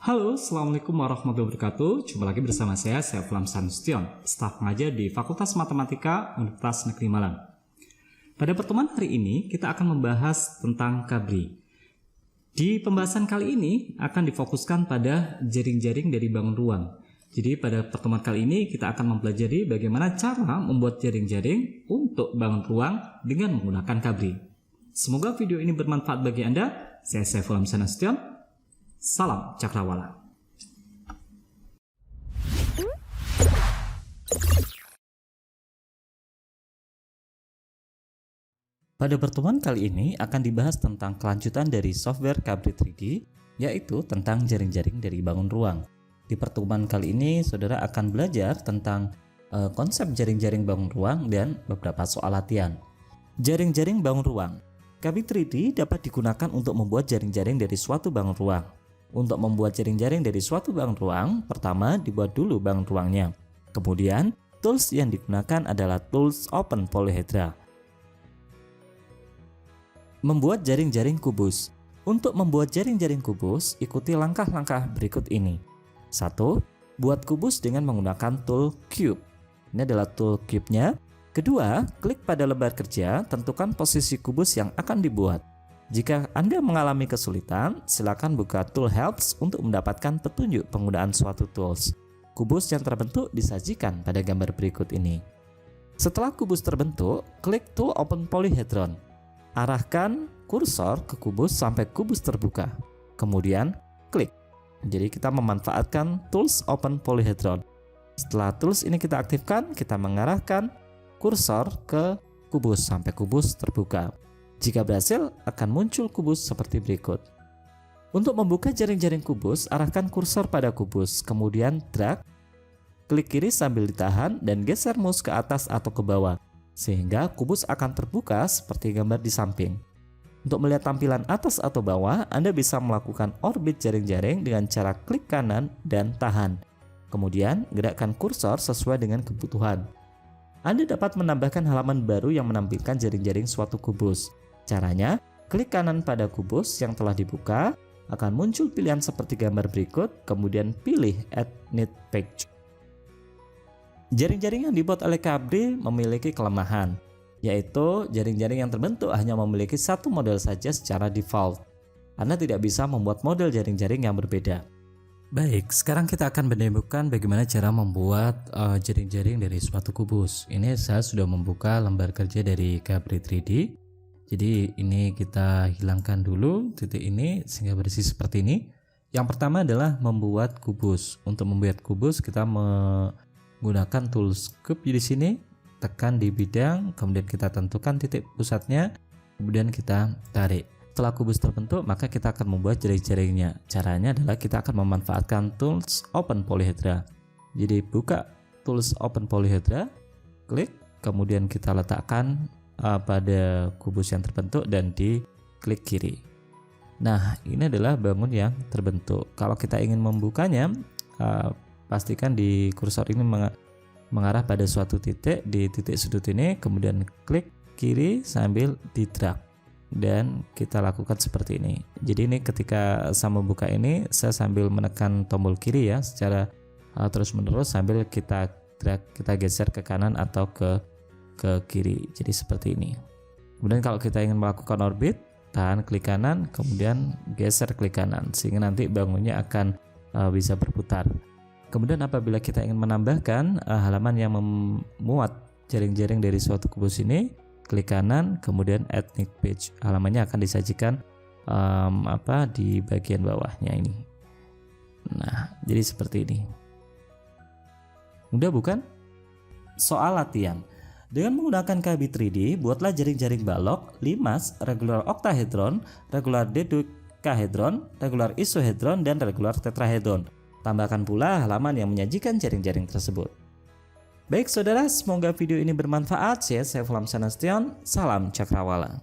Halo, Assalamualaikum warahmatullahi wabarakatuh. Jumpa lagi bersama saya Saiful Nasution, staf pengajar di Fakultas Matematika Universitas Negeri Malang. Pada pertemuan hari ini, kita akan membahas tentang KABRI. Di pembahasan kali ini akan difokuskan pada jaring-jaring dari bangun ruang. Jadi pada pertemuan kali ini kita akan mempelajari bagaimana cara membuat jaring-jaring untuk bangun ruang dengan menggunakan KABRI. Semoga video ini bermanfaat bagi Anda. Saya Saiful Nasution. Salam Cakrawala. Pada pertemuan kali ini akan dibahas tentang kelanjutan dari software KABRI 3D, yaitu tentang jaring-jaring dari bangun ruang. Di pertemuan kali ini, saudara akan belajar tentang konsep jaring-jaring bangun ruang dan beberapa soal latihan. Jaring-jaring bangun ruang. KABRI 3D dapat digunakan untuk membuat jaring-jaring dari suatu bangun ruang. Untuk membuat jaring-jaring dari suatu bangun ruang, pertama dibuat dulu bangun ruangnya. Kemudian, tools yang digunakan adalah tools Open Polyhedra. Membuat jaring-jaring kubus. Untuk membuat jaring-jaring kubus, ikuti langkah-langkah berikut ini. 1. Buat kubus dengan menggunakan tool Cube. Ini adalah tool Cube-nya. Kedua, klik pada lembar kerja, tentukan posisi kubus yang akan dibuat. Jika Anda mengalami kesulitan, silakan buka Tool Helps untuk mendapatkan petunjuk penggunaan suatu tools. Kubus yang terbentuk disajikan pada gambar berikut ini. Setelah kubus terbentuk, klik Tool Open Polyhedron. Arahkan kursor ke kubus sampai kubus terbuka. Kemudian, klik. Jadi kita memanfaatkan Tools Open Polyhedron. Setelah tools ini kita aktifkan, kita mengarahkan kursor ke kubus sampai kubus terbuka. Jika berhasil, akan muncul kubus seperti berikut. Untuk membuka jaring-jaring kubus, arahkan kursor pada kubus, kemudian drag, klik kiri sambil ditahan, dan geser mouse ke atas atau ke bawah, sehingga kubus akan terbuka seperti gambar di samping. Untuk melihat tampilan atas atau bawah, Anda bisa melakukan orbit jaring-jaring dengan cara klik kanan dan tahan. Kemudian, gerakkan kursor sesuai dengan kebutuhan. Anda dapat menambahkan halaman baru yang menampilkan jaring-jaring suatu kubus. Caranya, klik kanan pada kubus yang telah dibuka, akan muncul pilihan seperti gambar berikut, kemudian pilih Add Need Page. Jaring-jaring yang dibuat oleh KABRI memiliki kelemahan, yaitu jaring-jaring yang terbentuk hanya memiliki satu model saja secara default. Anda tidak bisa membuat model jaring-jaring yang berbeda. Baik, sekarang kita akan menemukan bagaimana cara membuat jaring-jaring dari suatu kubus. Ini saya sudah membuka lembar kerja dari KABRI 3D. Jadi ini kita hilangkan dulu titik ini sehingga bersih seperti ini. Yang pertama adalah membuat kubus. Untuk membuat kubus kita menggunakan tools Cube di sini, tekan di bidang, kemudian kita tentukan titik pusatnya, kemudian kita tarik. Setelah kubus terbentuk, maka kita akan membuat jaring-jaringnya. Caranya adalah kita akan memanfaatkan tools Open Polyhedra. Jadi buka tools Open Polyhedra, klik, kemudian kita letakkan pada kubus yang terbentuk dan di klik kiri. Nah, ini adalah bangun yang terbentuk. Kalau kita ingin membukanya, pastikan di kursor ini mengarah pada suatu titik di titik sudut ini, kemudian klik kiri sambil di drag dan kita lakukan seperti ini. Jadi ini ketika saya membuka ini, saya sambil menekan tombol kiri ya, secara terus menerus sambil kita drag, kita geser ke kanan atau ke kiri, jadi seperti ini. Kemudian kalau kita ingin melakukan orbit, tahan klik kanan, kemudian geser klik kanan, sehingga nanti bangunnya akan bisa berputar. Kemudian apabila kita ingin menambahkan halaman yang memuat jaring-jaring dari suatu kubus ini, klik kanan, kemudian Add Need Page. Halamannya akan disajikan di bagian bawahnya ini. Nah, jadi seperti ini. Mudah bukan? Soal latihan. Dengan menggunakan KABRI 3D, buatlah jaring-jaring balok, limas, regular octahedron, regular dodecahedron, regular isohedron, dan regular tetrahedron. Tambahkan pula halaman yang menyajikan jaring-jaring tersebut. Baik saudara, semoga video ini bermanfaat. Saya Saiful Nasution, salam Cakrawala.